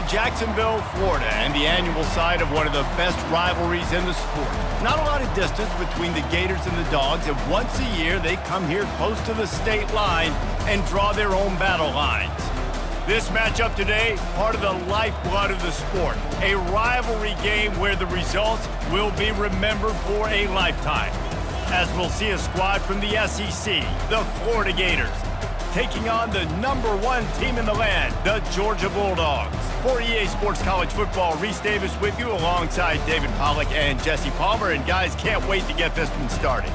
Jacksonville, Florida, and the annual site of one of the best rivalries in the sport. Not a lot of distance between the Gators and the Dogs, and once a year they come here close to the state line and draw their own battle lines. This matchup today, part of the lifeblood of the sport, a rivalry game where the results will be remembered for a lifetime. As we'll see a squad from the SEC, the Florida Gators, taking on the #1 team in the land, the Georgia Bulldogs. For EA Sports College Football, Reese Davis with you alongside David Pollack and Jesse Palmer. And guys, can't wait to get this one started.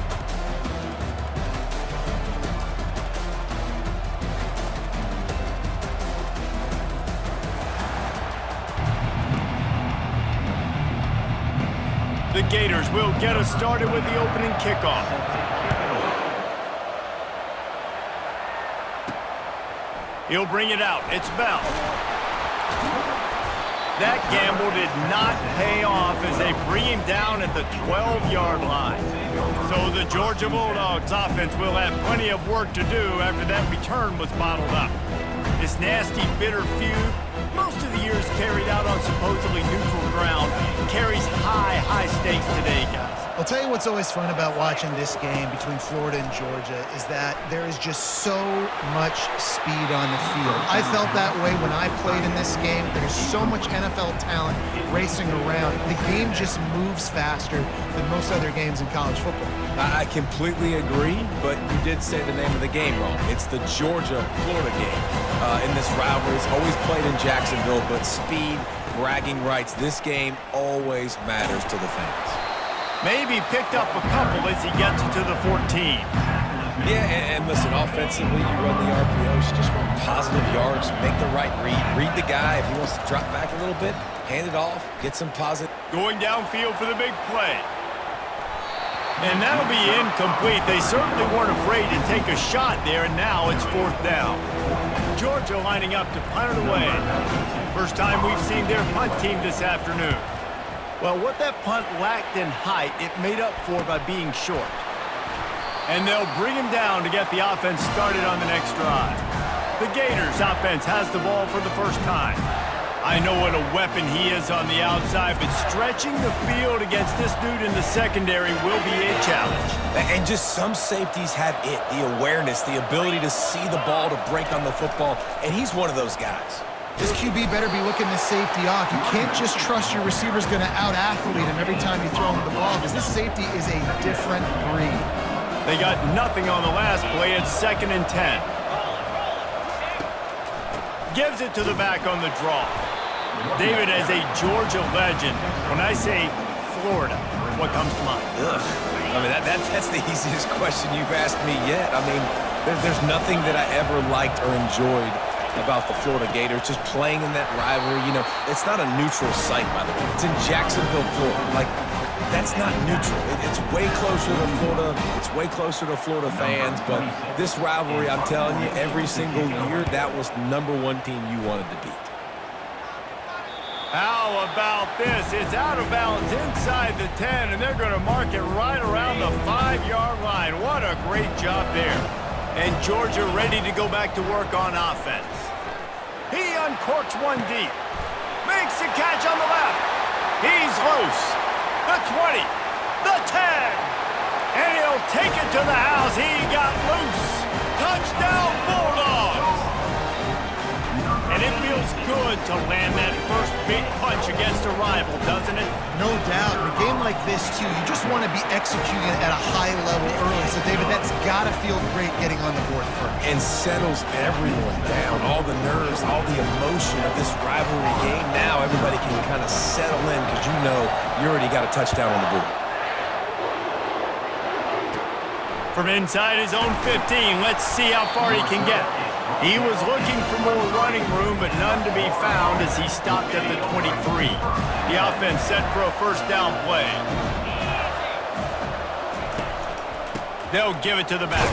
The Gators will get us started with the opening kickoff. He'll bring it out. It's Bell. That gamble did not pay off as they bring him down at the 12-yard line. So the Georgia Bulldogs offense will have plenty of work to do after that return was bottled up. This nasty, bitter feud, most of the years carried out on supposedly neutral ground, carries high stakes today, guys. I'll tell you what's always fun about watching this game between Florida and Georgia is that there is just so much speed on the field. I felt that way when I played in this game. There's so much NFL talent racing around. The game just moves faster than most other games in college football. I completely agree, but you did say the name of the game wrong. It's the Georgia-Florida game. In this rivalry, it's always played in Jacksonville, but speed, bragging rights, this game always matters to the fans. Maybe picked up a couple as he gets it to the 14. Yeah, and listen, offensively, you run the RPOs, you just run positive yards, make the right read the guy. If he wants to drop back a little bit, hand it off, get some positive. Going downfield for the big play. And that'll be incomplete. They certainly weren't afraid to take a shot there, and now it's 4th down. Georgia lining up to punt it away. First time we've seen their punt team this afternoon. Well, what that punt lacked in height, it made up for by being short. And they'll bring him down to get the offense started on the next drive. The Gators offense has the ball for the first time. I know what a weapon he is on the outside, but stretching the field against this dude in the secondary will be a challenge. And just some safeties have it, the awareness, the ability to see the ball, to break on the football, and he's one of those guys. This QB better be looking the safety off. You can't just trust your receiver's going to out-athlete him every time you throw him the ball, because this safety is a different breed. They got nothing on the last play. It's 2nd and 10. Gives it to the back on the draw. David, as a Georgia legend, when I say Florida, what comes to mind? Ugh. I mean, that's the easiest question you've asked me yet. I mean, there's nothing that I ever liked or enjoyed about the Florida Gators, just playing in that rivalry. You know, it's not a neutral site, by the way. It's in Jacksonville, Florida. Like, that's not neutral. It's way closer to Florida. It's way closer to Florida fans. But this rivalry, I'm telling you, every single year, that was the #1 team you wanted to beat. How about this? It's out of bounds inside the 10, and they're going to mark it right around the 5-yard line. What a great job there. And Georgia ready to go back to work on offense. He uncorks one deep. Makes the catch on the left. He's loose. The 20. The 10. And he'll take it to the house. He got loose. Touchdown, Bulldogs. And it feels good to land that first big punch against a rival, doesn't it? No doubt. In a game like this, too, you just want to be executing at a high level early. So, David, that's got to feel great getting on the board first. And settles everyone down. All the nerves, all the emotion of this rivalry game. Now everybody can kind of settle in because you know you already got a touchdown on the board. From inside his own 15, let's see how far he can get. He was looking for more running room, but none to be found as he stopped at the 23. The offense set for a first down play. They'll give it to the back.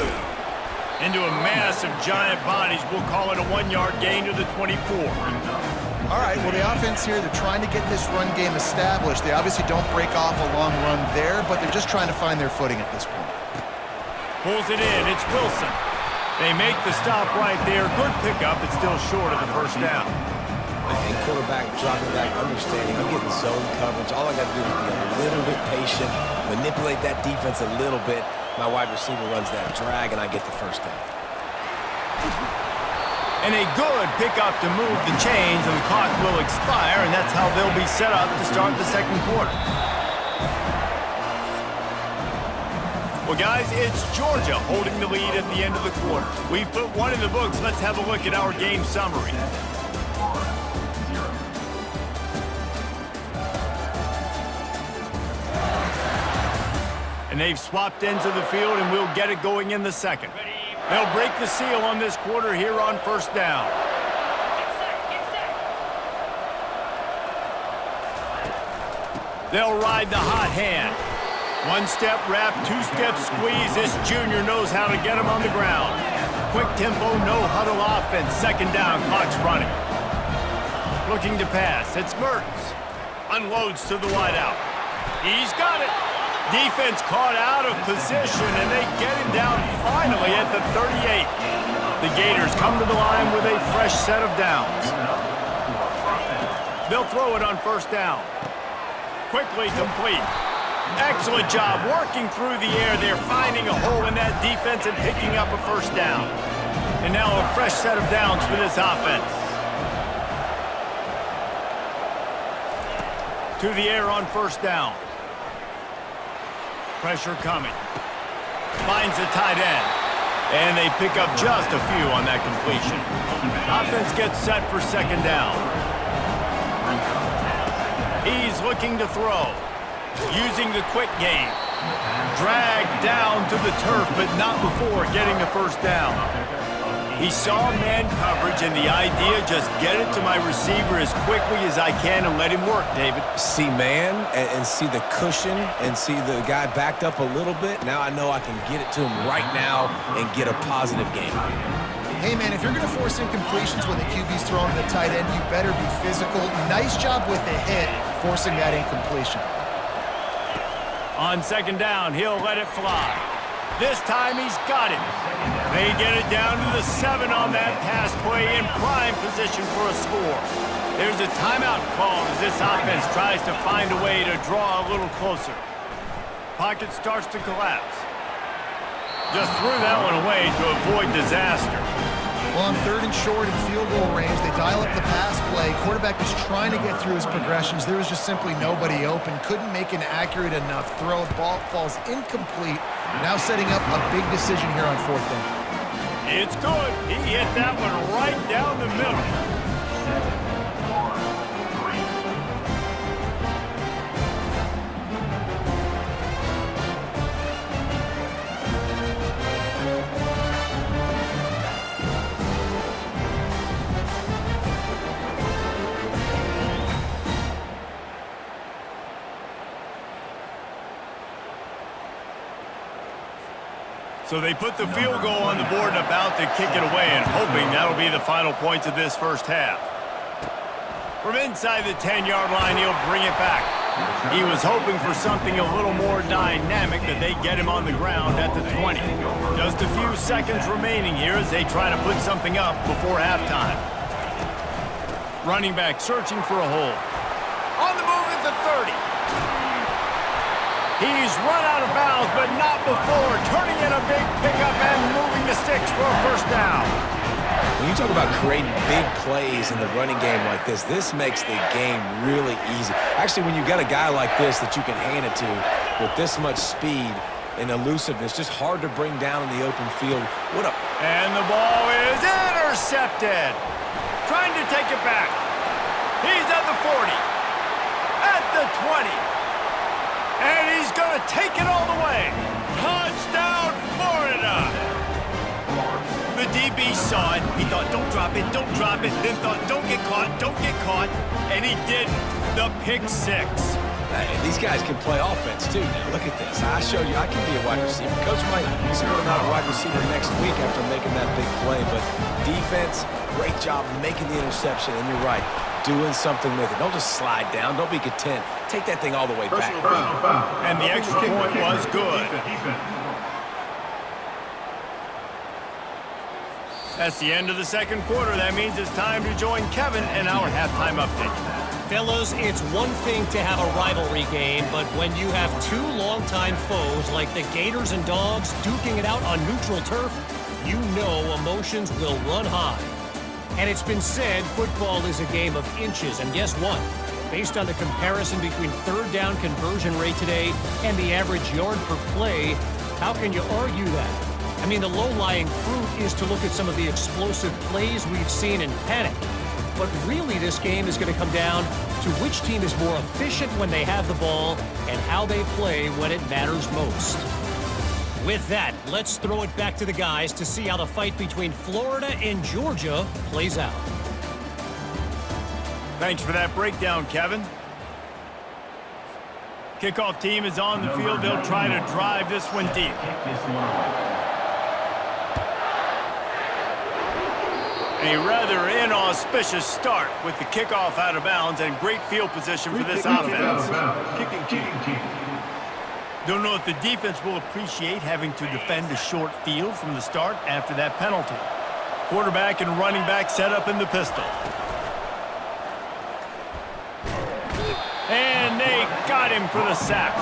Into a mass of giant bodies. We'll call it a 1-yard gain to the 24. All right, well, the offense here, they're trying to get this run game established. They obviously don't break off a long run there, but they're just trying to find their footing at this point. Pulls it in. It's Wilson. They make the stop right there. Good pickup. It's still short of the first down. And quarterback dropping back, understanding I'm getting zone coverage. All I got to do is be a little bit patient, manipulate that defense a little bit. My wide receiver runs that drag, and I get the first down. And a good pickup to move the chains, and the clock will expire, and that's how they'll be set up to start the second quarter. Well, guys, it's Georgia holding the lead at the end of the quarter. We've put one in the books. Let's have a look at our game summary. And they've swapped ends of the field, and we'll get it going in the second. They'll break the seal on this quarter here on first down. They'll ride the hot hand. One-step wrap, two-step squeeze. This junior knows how to get him on the ground. Quick tempo, no-huddle offense. Second down, clock's running. Looking to pass. It's Mertens. Unloads to the wideout. He's got it. Defense caught out of position, and they get him down finally at the 38. The Gators come to the line with a fresh set of downs. They'll throw it on first down. Quickly complete. Excellent job working through the air. They're finding a hole in that defense and picking up a first down. And now a fresh set of downs for this offense. To the air on first down. Pressure coming. Finds the tight end. And they pick up just a few on that completion. Offense gets set for second down. He's looking to throw. Using the quick game. Dragged down to the turf, but not before getting the first down. He saw man coverage, and the idea, just get it to my receiver as quickly as I can and let him work, David. See man and see the cushion and see the guy backed up a little bit. Now I know I can get it to him right now and get a positive game. Hey, man, if you're going to force incompletions when the QB's throwing to the tight end, you better be physical. Nice job with the hit, forcing that incompletion. On second down, he'll let it fly. This time he's got it. They get it down to the 7 on that pass play in prime position for a score. There's a timeout called as this offense tries to find a way to draw a little closer. Pocket starts to collapse. Just threw that one away to avoid disaster. Well, on third and short and field goal range, they dial up the pass play. Quarterback was trying to get through his progressions. There was just simply nobody open. Couldn't make an accurate enough throw. Ball falls incomplete. Now setting up a big decision here on fourth down. It's good. He hit that one right down the middle. So they put the field goal on the board and about to kick it away, and hoping that'll be the final points of this first half. From inside the 10-yard line, he'll bring it back. He was hoping for something a little more dynamic, but they get him on the ground at the 20. Just a few seconds remaining here as they try to put something up before halftime. Running back searching for a hole. On the move at the 30. He's run out of bounds, but not before turning in a big pickup and moving the sticks for a first down. When you talk about creating big plays in the running game like this makes the game really easy. Actually, when you've got a guy like this that you can hand it to with this much speed and elusiveness, just hard to bring down in the open field. And the ball is intercepted. Trying to take it back. He's at the 40. At the 20. And he's going to take it all the way. Touchdown, Florida! The DB saw it. He thought, don't drop it, don't drop it. Then thought, don't get caught, don't get caught. And he didn't. The pick six. Hey, these guys can play offense, too. Now, look at this. I showed you I can be a wide receiver. Coach might split him out a wide receiver next week after making that big play. But defense, great job making the interception. And you're right, doing something with it. Don't just slide down. Don't be content. Take that thing all the way back. And the extra point was good. That's the end of the second quarter. That means it's time to join Kevin in our halftime update. Fellas, it's one thing to have a rivalry game, but when you have two longtime foes like the Gators and Dogs duking it out on neutral turf, you know emotions will run high. And it's been said football is a game of inches, and guess what? Based on the comparison between third down conversion rate today and the average yard per play, how can you argue that? I mean, the low-lying fruit is to look at some of the explosive plays we've seen in panic. But really, this game is going to come down to which team is more efficient when they have the ball and how they play when it matters most. With that, let's throw it back to the guys to see how the fight between Florida and Georgia plays out. Thanks for that breakdown, Kevin. Kickoff team is on the field. They'll try to drive this one deep. A rather inauspicious start with the kickoff out of bounds and great field position for this offense. Don't know if the defense will appreciate having to defend a short field from the start after that penalty. Quarterback and running back set up in the pistol. And they got him for the sack.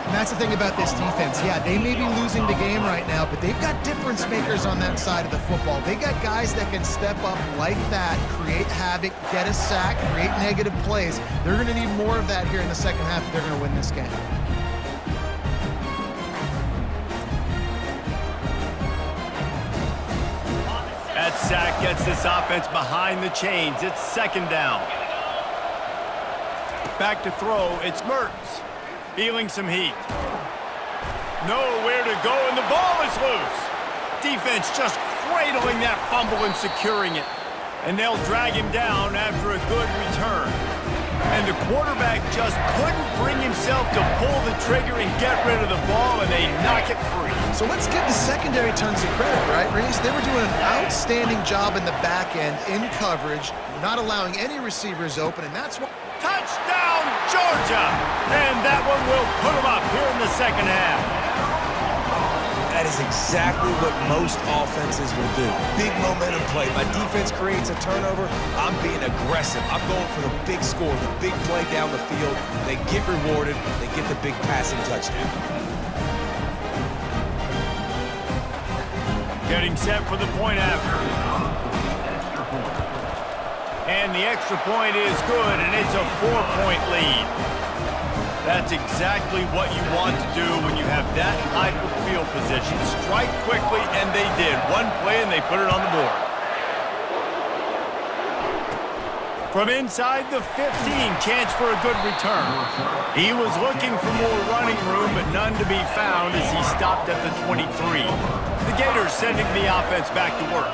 And that's the thing about this defense. Yeah, they may be losing the game right now, but they've got difference makers on that side of the football. They got guys that can step up like that, create havoc, get a sack, create negative plays. They're going to need more of that here in the second half if they're going to win this game. That sack gets this offense behind the chains. It's second down. Back to throw, it's Mertens. Feeling some heat. Nowhere to go, and the ball is loose. Defense just cradling that fumble and securing it. And they'll drag him down after a good return. And the quarterback just couldn't bring himself to pull the trigger and get rid of the ball, and they knock it free. So let's give the secondary tons of credit, right, Reese? They were doing an outstanding job in the back end, in coverage, not allowing any receivers open, and that's what... Touchdown, Georgia! And that one will put them up here in the second half. That is exactly what most offenses will do. Big momentum play. My defense creates a turnover. I'm being aggressive. I'm going for the big score, the big play down the field. They get rewarded. They get the big passing touchdown. Getting set for the point after. And the extra point is good, and it's a 4-point lead. That's exactly what you want to do when you have that type of field position. Strike quickly, and they did. One play, and they put it on the board. From inside the 15, chance for a good return. He was looking for more running room, but none to be found as he stopped at the 23. The Gators sending the offense back to work.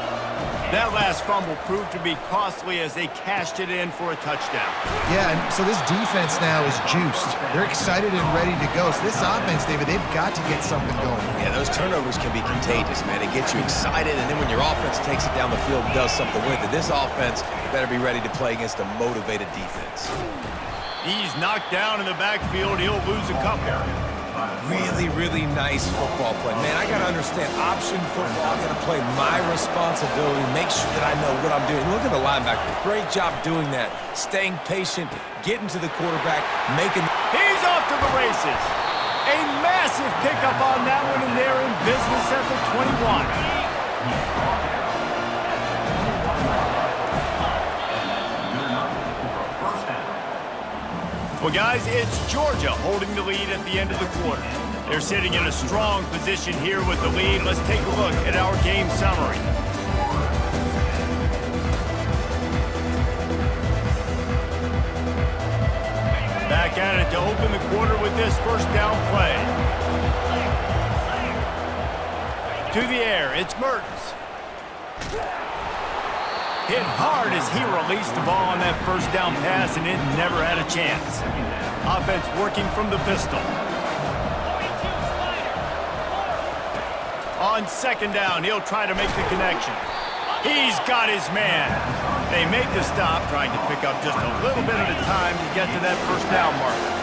That last fumble proved to be costly as they cashed it in for a touchdown. Yeah, and so this defense now is juiced. They're excited and ready to go. So this offense, David, they've got to get something going. Yeah, those turnovers can be contagious, man. It gets you excited, and then when your offense takes it down the field and does something with it, this offense better be ready to play against a motivated defense. He's knocked down in the backfield. He'll lose a couple. Really, really nice football play. Man, I got to understand, option football, I'm going to play my responsibility, make sure that I know what I'm doing. Look at the linebacker. Great job doing that. Staying patient, getting to the quarterback, making... He's off to the races. A massive pickup on that one, and they're in business at the 21. Well, guys, it's Georgia holding the lead at the end of the quarter. They're sitting in a strong position here with the lead. Let's take a look at our game summary. Back at it to open the quarter with this first down play. To the air, it's Mertens. Hit hard as he released the ball on that first down pass, and it never had a chance. Offense working from the pistol. On second down, he'll try to make the connection. He's got his man. They make the stop, trying to pick up just a little bit at a time to get to that first down marker.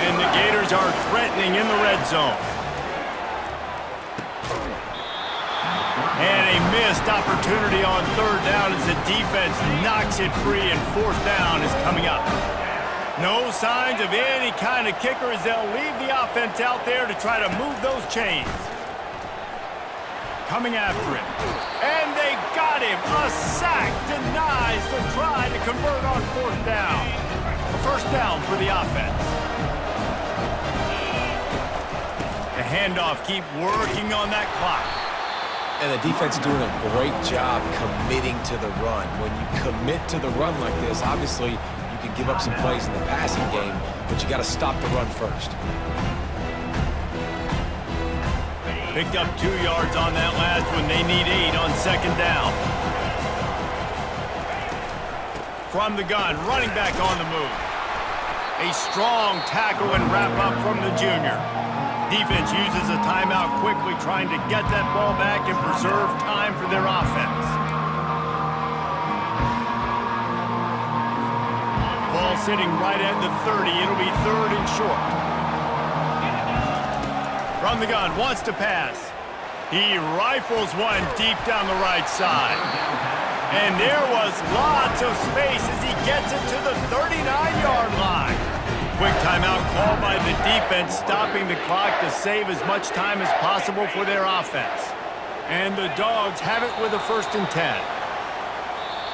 And the Gators are threatening in the red zone. And a missed opportunity on third down as the defense knocks it free, and fourth down is coming up. No signs of any kind of kicker as they'll leave the offense out there to try to move those chains. Coming after him. And they got him. A sack denies the try to convert on fourth down. A first down for the offense. The handoff, keep working on that clock. And the defense doing a great job committing to the run. When you commit to the run like this, obviously you can give up some plays in the passing game, but you got to stop the run first. Picked up 2 yards on that last one. They need 8 on second down. From the gun, running back on the move. A strong tackle and wrap up from the junior. Defense uses a timeout quickly, trying to get that ball back and preserve time for their offense. Ball sitting right at the 30. It'll be third and short. From the gun, wants to pass. He rifles one deep down the right side. And there was lots of space as he gets it to the 39-yard line. Quick timeout called by the defense, stopping the clock to save as much time as possible for their offense. And the Dogs have it with a 1st and 10.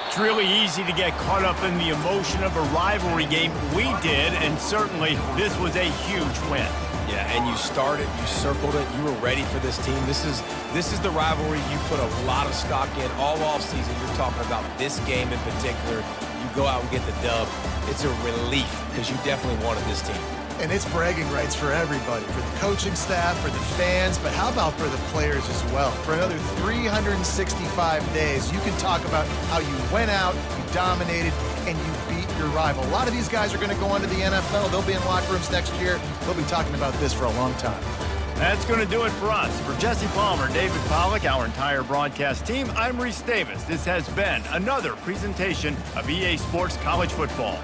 It's really easy to get caught up in the emotion of a rivalry game. We did, and certainly this was a huge win. Yeah, and you started, you circled it, you were ready for this team. This is the rivalry you put a lot of stock in all offseason. You're talking about this game in particular. You go out and get the dub. It's a relief because you definitely wanted this team. And it's bragging rights for everybody, for the coaching staff, for the fans, but how about for the players as well? For another 365 days, you can talk about how you went out, you dominated, and you beat your rival. A lot of these guys are going to go on to the NFL. They'll be in locker rooms next year. They'll be talking about this for a long time. That's going to do it for us. For Jesse Palmer, David Pollack, our entire broadcast team, I'm Reese Davis. This has been another presentation of EA Sports College Football.